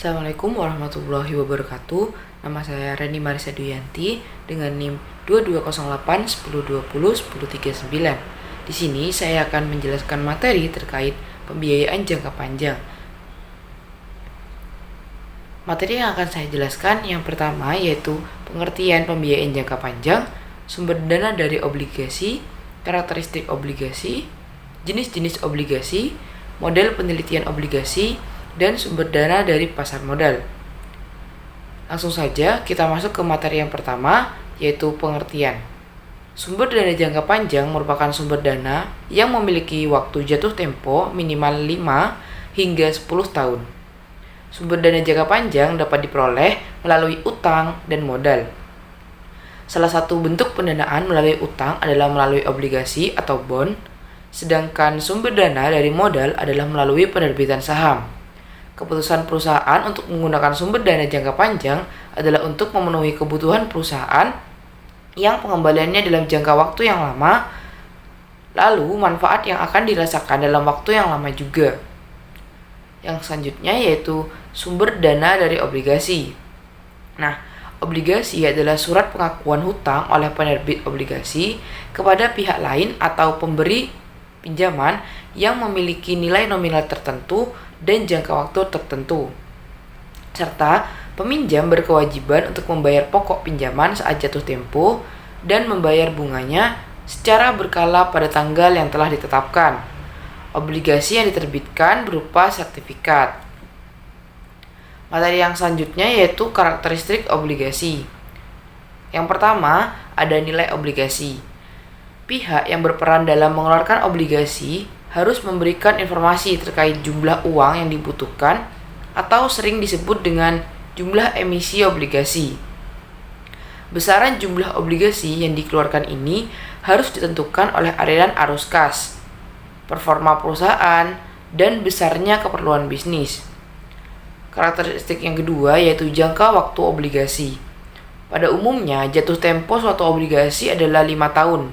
Assalamualaikum warahmatullahi wabarakatuh. Nama saya Reni Marisa Duyanti dengan NIM 2208 1020 1039. Di sini saya akan menjelaskan materi terkait pembiayaan jangka panjang. Materi yang akan saya jelaskan yang pertama yaitu pengertian pembiayaan jangka panjang, sumber dana dari obligasi, karakteristik obligasi, jenis-jenis obligasi, model penelitian obligasi, dan sumber dana dari pasar modal. Langsung saja kita masuk ke materi yang pertama, yaitu pengertian. Sumber dana jangka panjang merupakan sumber dana yang memiliki waktu jatuh tempo minimal 5 hingga 10 tahun. Sumber dana jangka panjang dapat diperoleh melalui utang dan modal. Salah satu bentuk pendanaan melalui utang adalah melalui obligasi atau bond, sedangkan sumber dana dari modal adalah melalui penerbitan saham. Keputusan perusahaan untuk menggunakan sumber dana jangka panjang adalah untuk memenuhi kebutuhan perusahaan yang pengembaliannya dalam jangka waktu yang lama, lalu manfaat yang akan dirasakan dalam waktu yang lama juga. Yang selanjutnya yaitu sumber dana dari obligasi. Nah, obligasi adalah surat pengakuan hutang oleh penerbit obligasi kepada pihak lain atau pemberi pinjaman yang memiliki nilai nominal tertentu dan jangka waktu tertentu, serta peminjam berkewajiban untuk membayar pokok pinjaman saat jatuh tempo dan membayar bunganya secara berkala pada tanggal yang telah ditetapkan. Obligasi yang diterbitkan berupa sertifikat. Materi yang selanjutnya yaitu karakteristik obligasi. Yang pertama, ada nilai obligasi. Pihak yang berperan dalam mengeluarkan obligasi harus memberikan informasi terkait jumlah uang yang dibutuhkan atau sering disebut dengan jumlah emisi obligasi. Besaran jumlah obligasi yang dikeluarkan ini harus ditentukan oleh aliran arus kas, performa perusahaan, dan besarnya keperluan bisnis. Karakteristik yang kedua yaitu jangka waktu obligasi. Pada umumnya, jatuh tempo suatu obligasi adalah 5 tahun.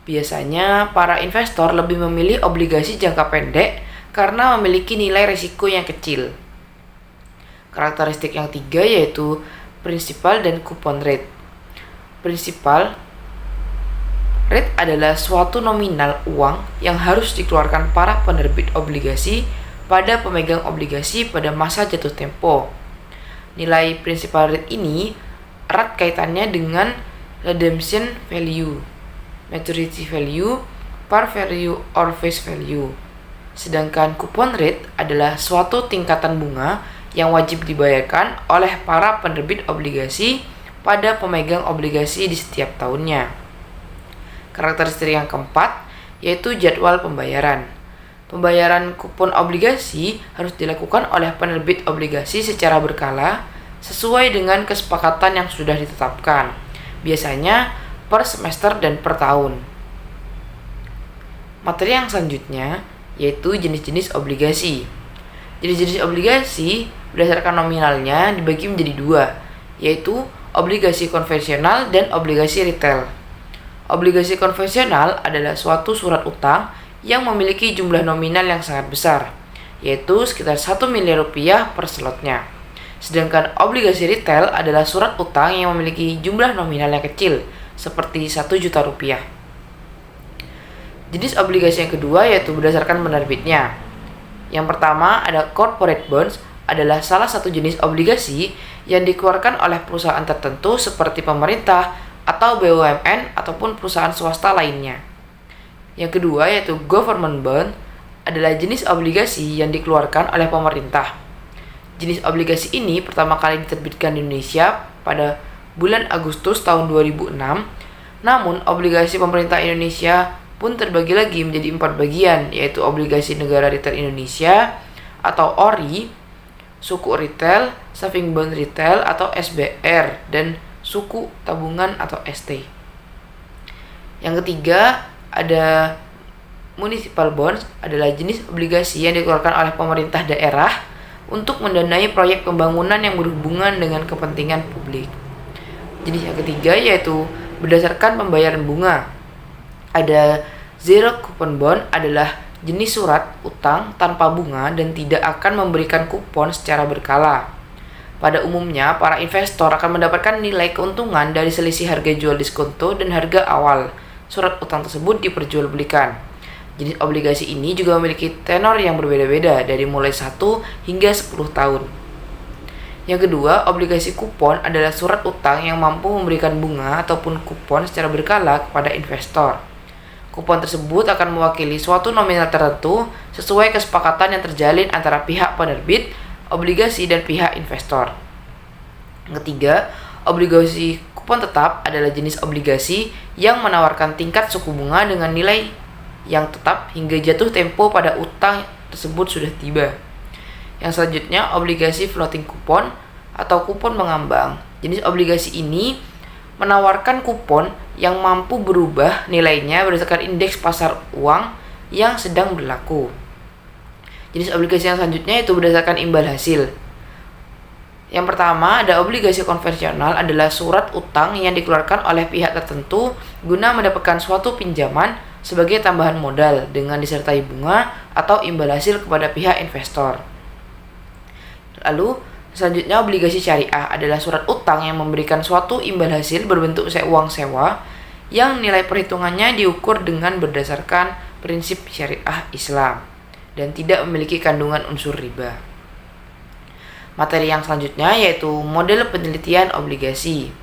Biasanya, para investor lebih memilih obligasi jangka pendek karena memiliki nilai risiko yang kecil. Karakteristik yang tiga yaitu principal dan coupon rate. Principal rate adalah suatu nominal uang yang harus dikeluarkan para penerbit obligasi pada pemegang obligasi pada masa jatuh tempo. Nilai principal rate ini erat kaitannya dengan redemption value, maturity value, par value, or face value. Sedangkan coupon rate adalah suatu tingkatan bunga yang wajib dibayarkan oleh para penerbit obligasi pada pemegang obligasi di setiap tahunnya. Karakteristik yang keempat yaitu jadwal pembayaran. Pembayaran kupon obligasi harus dilakukan oleh penerbit obligasi secara berkala sesuai dengan kesepakatan yang sudah ditetapkan. Biasanya per semester dan per tahun. Materi yang selanjutnya yaitu jenis-jenis obligasi. Jenis-jenis obligasi berdasarkan nominalnya dibagi menjadi dua, yaitu obligasi konvensional dan obligasi retail. Obligasi konvensional adalah suatu surat utang yang memiliki jumlah nominal yang sangat besar, yaitu sekitar 1 miliar rupiah per slotnya. Sedangkan obligasi retail adalah surat utang yang memiliki jumlah nominal yang kecil, seperti 1 juta rupiah. Jenis obligasi yang kedua yaitu berdasarkan penerbitnya. Yang pertama ada corporate bonds, adalah salah satu jenis obligasi yang dikeluarkan oleh perusahaan tertentu seperti pemerintah atau BUMN ataupun perusahaan swasta lainnya. Yang kedua yaitu government bond, adalah jenis obligasi yang dikeluarkan oleh pemerintah. Jenis obligasi ini pertama kali diterbitkan di Indonesia pada bulan Agustus tahun 2006. Namun, obligasi pemerintah Indonesia pun terbagi lagi menjadi 4 bagian, yaitu obligasi negara retail Indonesia atau ORI, suku retail, saving bond retail atau SBR, dan suku tabungan atau ST. Yang ketiga, ada municipal bonds, adalah jenis obligasi yang dikeluarkan oleh pemerintah daerah untuk mendanai proyek pembangunan yang berhubungan dengan kepentingan publik. Jenis yang ketiga yaitu berdasarkan pembayaran bunga. Ada zero coupon bond, adalah jenis surat utang tanpa bunga dan tidak akan memberikan kupon secara berkala. Pada umumnya, para investor akan mendapatkan nilai keuntungan dari selisih harga jual diskonto dan harga awal surat utang tersebut diperjualbelikan. Jenis obligasi ini juga memiliki tenor yang berbeda-beda dari mulai 1 hingga 10 tahun. Yang kedua, obligasi kupon adalah surat utang yang mampu memberikan bunga ataupun kupon secara berkala kepada investor. Kupon tersebut akan mewakili suatu nominal tertentu sesuai kesepakatan yang terjalin antara pihak penerbit obligasi dan pihak investor. Yang ketiga, obligasi kupon tetap adalah jenis obligasi yang menawarkan tingkat suku bunga dengan nilai yang tetap hingga jatuh tempo pada utang tersebut sudah tiba. Yang selanjutnya, obligasi floating coupon atau kupon mengambang. Jenis obligasi ini menawarkan kupon yang mampu berubah nilainya berdasarkan indeks pasar uang yang sedang berlaku. Jenis obligasi yang selanjutnya itu berdasarkan imbal hasil. Yang pertama, ada obligasi konvensional adalah surat utang yang dikeluarkan oleh pihak tertentu guna mendapatkan suatu pinjaman sebagai tambahan modal dengan disertai bunga atau imbal hasil kepada pihak investor. Lalu, selanjutnya obligasi syariah adalah surat utang yang memberikan suatu imbal hasil berbentuk uang sewa yang nilai perhitungannya diukur dengan berdasarkan prinsip syariah Islam dan tidak memiliki kandungan unsur riba. Materi yang selanjutnya yaitu model penelitian obligasi.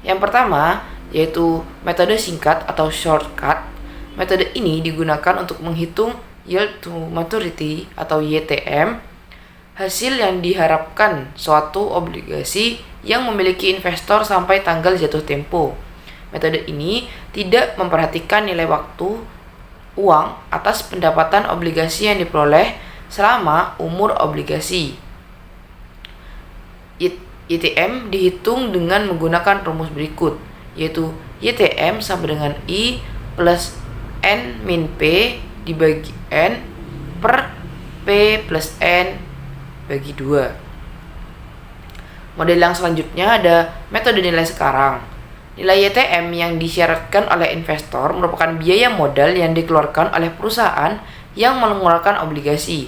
Yang pertama yaitu metode singkat atau shortcut. Metode ini digunakan untuk menghitung yield to maturity atau YTM, hasil yang diharapkan suatu obligasi yang memiliki investor sampai tanggal jatuh tempo. Metode ini tidak memperhatikan nilai waktu uang atas pendapatan obligasi yang diperoleh selama umur obligasi. YTM dihitung dengan menggunakan rumus berikut, yaitu YTM sama dengan I plus N min P dibagi N per P plus N bagi 2. Model yang selanjutnya ada metode nilai sekarang. Nilai YTM yang disyaratkan oleh investor merupakan biaya modal yang dikeluarkan oleh perusahaan yang mengeluarkan obligasi.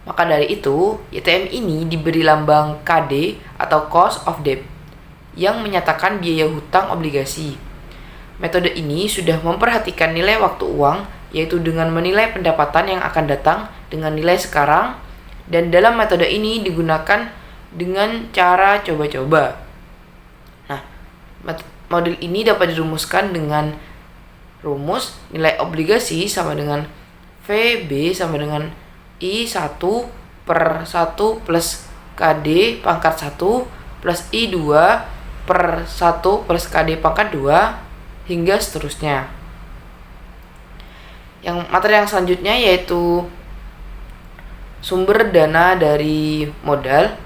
Maka dari itu, YTM ini diberi lambang KD atau cost of debt yang menyatakan biaya hutang obligasi. Metode ini sudah memperhatikan nilai waktu uang, yaitu dengan menilai pendapatan yang akan datang dengan nilai sekarang, dan dalam metode ini digunakan dengan cara coba-coba. Nah, model ini dapat dirumuskan dengan rumus nilai obligasi sama dengan VB sama dengan I1 per 1 plus KD pangkat 1 plus I2 per 1 plus KD pangkat 2 hingga seterusnya. Yang materi yang selanjutnya yaitu sumber dana dari modal.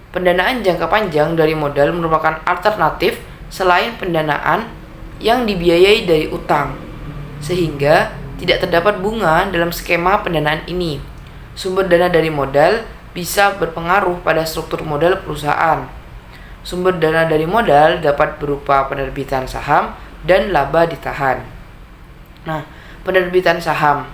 Pendanaan jangka panjang dari modal merupakan alternatif selain pendanaan yang dibiayai dari utang, sehingga tidak terdapat bunga dalam skema pendanaan ini. Sumber dana dari modal bisa berpengaruh pada struktur modal perusahaan. Sumber dana dari modal dapat berupa penerbitan saham dan laba ditahan. Nah, penerbitan saham.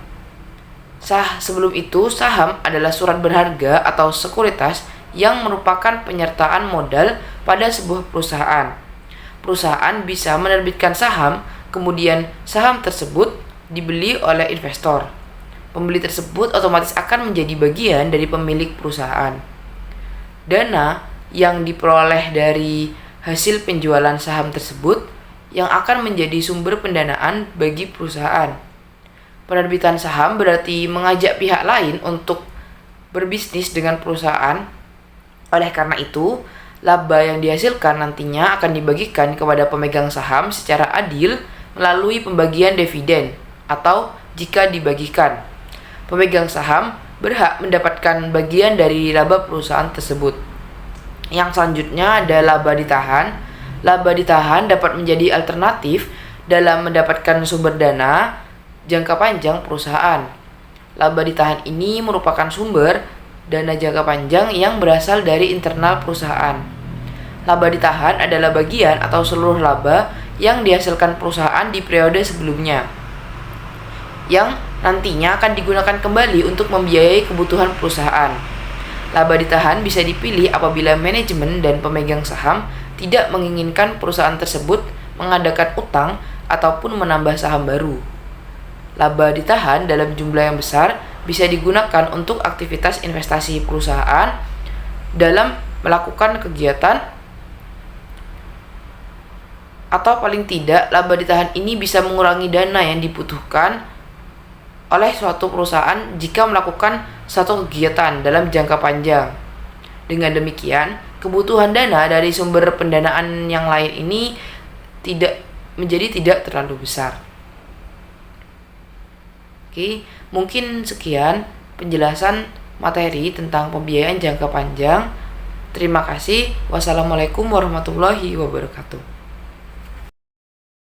Sebelum itu, saham adalah surat berharga atau sekuritas yang merupakan penyertaan modal pada sebuah perusahaan. Perusahaan bisa menerbitkan saham, kemudian saham tersebut dibeli oleh investor. Pembeli tersebut otomatis akan menjadi bagian dari pemilik perusahaan. Dana yang diperoleh dari hasil penjualan saham tersebut yang akan menjadi sumber pendanaan bagi perusahaan. Penerbitan saham berarti mengajak pihak lain untuk berbisnis dengan perusahaan. Oleh karena itu, laba yang dihasilkan nantinya akan dibagikan kepada pemegang saham secara adil melalui pembagian dividen atau jika dibagikan, pemegang saham berhak mendapatkan bagian dari laba perusahaan tersebut. Yang selanjutnya ada laba ditahan. Laba ditahan dapat menjadi alternatif dalam mendapatkan sumber dana jangka panjang perusahaan. Laba ditahan ini merupakan sumber dana jangka panjang yang berasal dari internal perusahaan. Laba ditahan adalah bagian atau seluruh laba yang dihasilkan perusahaan di periode sebelumnya. yang nantinya akan digunakan kembali untuk membiayai kebutuhan perusahaan. Laba ditahan bisa dipilih apabila manajemen dan pemegang saham tidak menginginkan perusahaan tersebut mengadakan utang ataupun menambah saham baru. Laba ditahan dalam jumlah yang besar bisa digunakan untuk aktivitas investasi perusahaan dalam melakukan kegiatan, atau paling tidak laba ditahan ini bisa mengurangi dana yang dibutuhkan oleh suatu perusahaan jika melakukan suatu kegiatan dalam jangka panjang. Dengan demikian, kebutuhan dana dari sumber pendanaan yang lain ini tidak terlalu besar. Oke, mungkin sekian penjelasan materi tentang pembiayaan jangka panjang. Terima kasih. Wassalamualaikum warahmatullahi wabarakatuh.